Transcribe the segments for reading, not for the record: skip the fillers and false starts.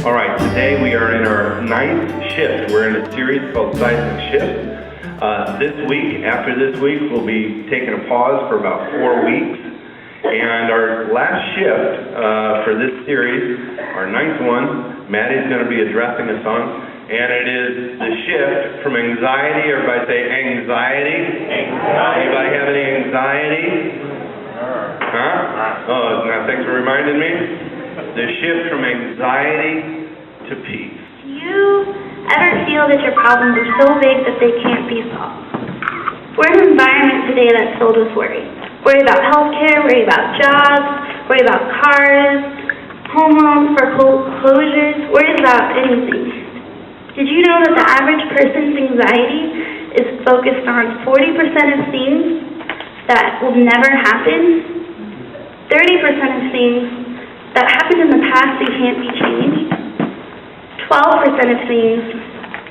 All right, today we are in our 9th shift. We're in a series called Seismic Shift. This week, after this week, we'll be taking a pause for about 4 weeks. And our last shift for this series, our 9th one, Maddie's going to be addressing us on, and it is the shift from anxiety. Everybody say anxiety. Anybody have any anxiety? Huh? Oh, now thanks for reminding me. The shift from anxiety to peace. Do you ever feel that your problems are so big that they can't be solved? We're in an environment today that's filled with worry. Worry about healthcare, worry about jobs, worry about cars, home loans, foreclosures, worries about anything. Did you know that the average person's anxiety is focused on 40% of things that will never happen, 30% of things that happened in the past and can't be changed, 12% of things,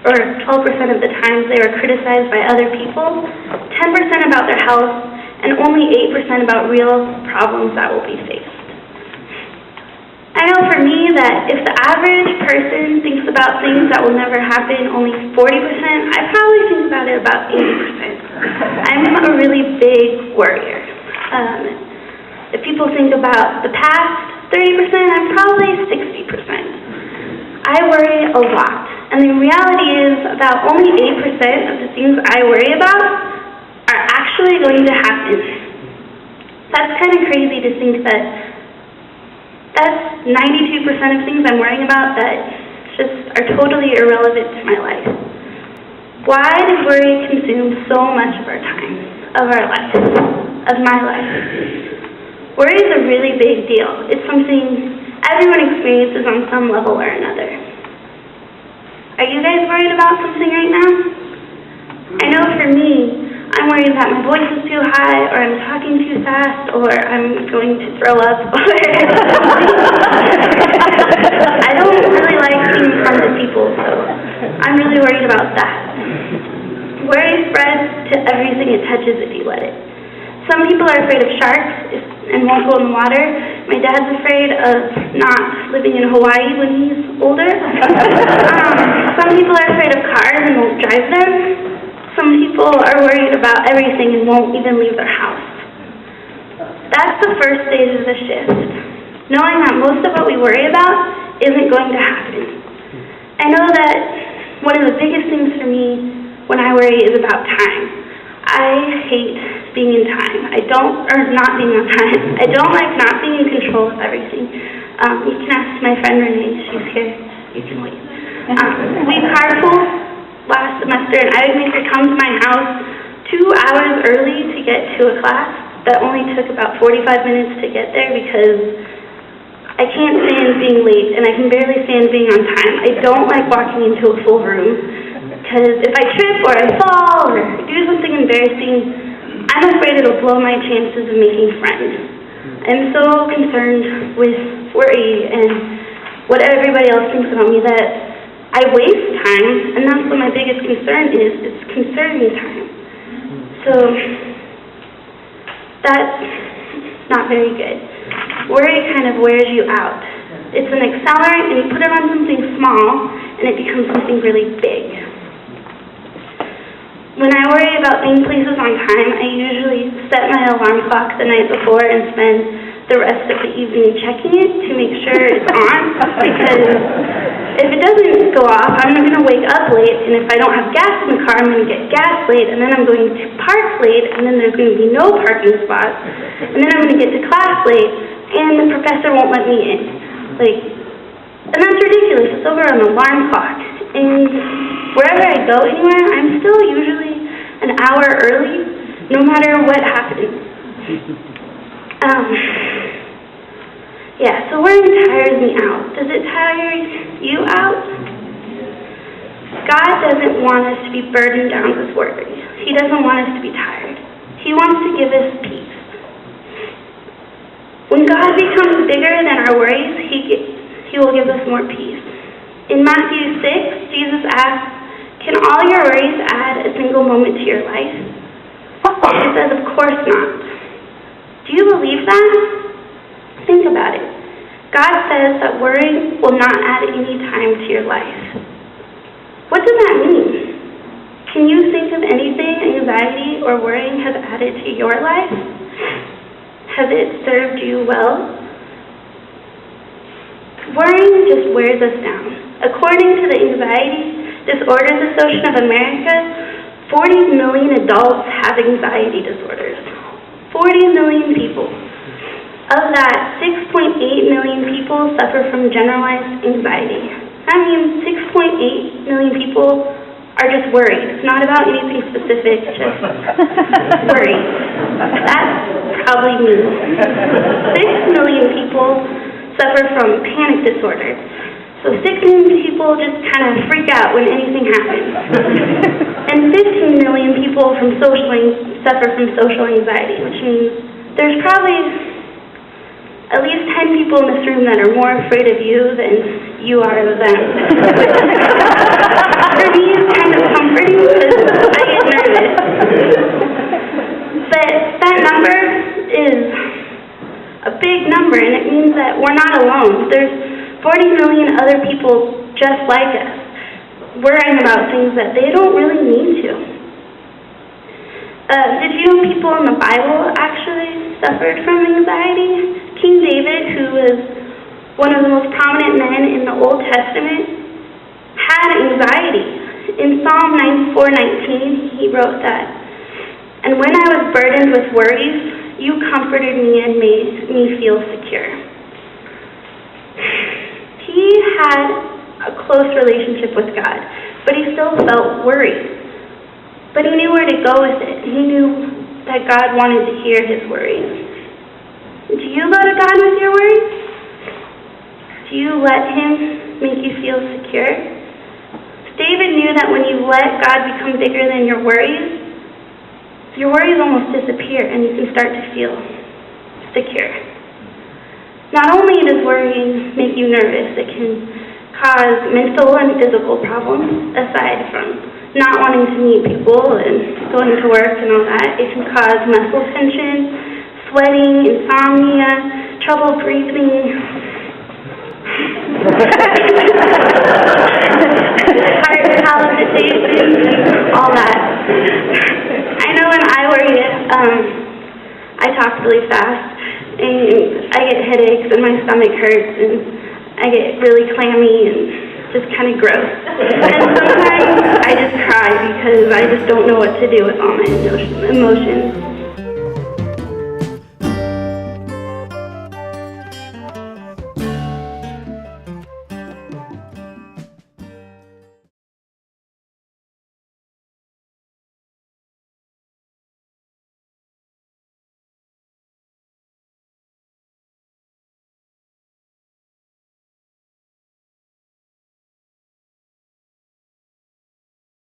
or 12% of the times they were criticized by other people, 10% about their health, and only 8% about real problems that will be faced. I know for me that if the average person thinks about things that will never happen only 40%, I probably think about it about 80%. I'm a really big worrier. If people think about the past 30%, I'm probably 60%. I worry a lot. And the reality is about only 8% of the things I worry about are actually going to happen. That's kind of crazy to think that that's 92% of things I'm worrying about that just are totally irrelevant to my life. Why does worry consume so much of our time, of our life, of my life? Worry is a really big deal. It's something everyone experiences on some level or another. Are you guys worried about something right now? I know for me, I'm worried that my voice is too high, or I'm talking too fast, or I'm going to throw up, or I don't really like being in front of people, so I'm really worried about that. Worry spreads to everything it touches if you let it. Some people are afraid of sharks and won't go in the water. My dad's afraid of not living in Hawaii when he's older. Some people are afraid of cars and won't drive them. Some people are worried about everything and won't even leave their house. That's the first stage of the shift. Knowing that most of what we worry about isn't going to happen. I know that one of the biggest things for me when I worry is about time. I hate being in time. Not being on time. I don't like not being in control of everything. You can ask my friend Renee. She's here. You can wait. We carpooled last semester, and I would make her come to my house 2 hours early to get to a class that only took about 45 minutes to get there because I can't stand being late, and I can barely stand being on time. I don't like walking into a full room. Because if I trip or I fall or do something embarrassing, I'm afraid it'll blow my chances of making friends. I'm so concerned with worry and what everybody else thinks about me that I waste time, and that's what my biggest concern is conserving time. So that's not very good. Worry kind of wears you out. It's an accelerant, and you put it on something small, and it becomes something really big. When I worry about being places on time, I usually set my alarm clock the night before and spend the rest of the evening checking it to make sure it's on, because if it doesn't go off, I'm going to wake up late, and if I don't have gas in the car, I'm going to get gas late, and then I'm going to park late, and then there's going to be no parking spots, and then I'm going to get to class late, and the professor won't let me in. And that's ridiculous. It's over an alarm clock. And wherever I go anywhere, I'm still usually an hour early, no matter what happens. So worrying tires me out. Does it tire you out? God doesn't want us to be burdened down with worry. He doesn't want us to be tired. He wants to give us peace. When God becomes bigger than our worries, He will give us more peace. In Matthew 6, Jesus asked, "Can all your worries add a single moment to your life?" He says, "Of course not." Do you believe that? Think about it. God says that worrying will not add any time to your life. What does that mean? Can you think of anything anxiety or worrying has added to your life? Has it served you well? Worrying just wears us down. According to the Anxiety Disorders Association of America, 40 million adults have anxiety disorders. 40 million people. Of that, 6.8 million people suffer from generalized anxiety. That means 6.8 million people are just worried. It's not about anything specific, just worried. That's probably me. 6 million people suffer from panic disorder. So 6 million people just kind of freak out when anything happens. And 15 million people suffer from social anxiety, which means there's probably at least 10 people in this room that are more afraid of you than you are of them. For me, it's kind of comforting because I get nervous. But that number is a big number, and it means that we're not alone. There's 40 million other people just like us, worrying about things that they don't really need to. Did you know people in the Bible actually suffered from anxiety? King David, who was one of the most prominent men in the Old Testament, had anxiety. In Psalm 94:19, he wrote that, "And when I was burdened with worries, you comforted me and made me feel secure." He had a close relationship with God, but he still felt worried. But he knew where to go with it. He knew that God wanted to hear his worries. Do you go to God with your worries? Do you let him make you feel secure? David knew that when you let God become bigger than your worries almost disappear and you can start to feel secure. Not only does worrying make you nervous, it can cause mental and physical problems, aside from not wanting to meet people and going to work and all that. It can cause muscle tension, sweating, insomnia, trouble breathing, heart palpitations, all that. I know when I worry, I talk really fast, and I get headaches, and my stomach hurts, and I get really clammy, and just kind of gross. And sometimes I just cry because I just don't know what to do with all my emotions.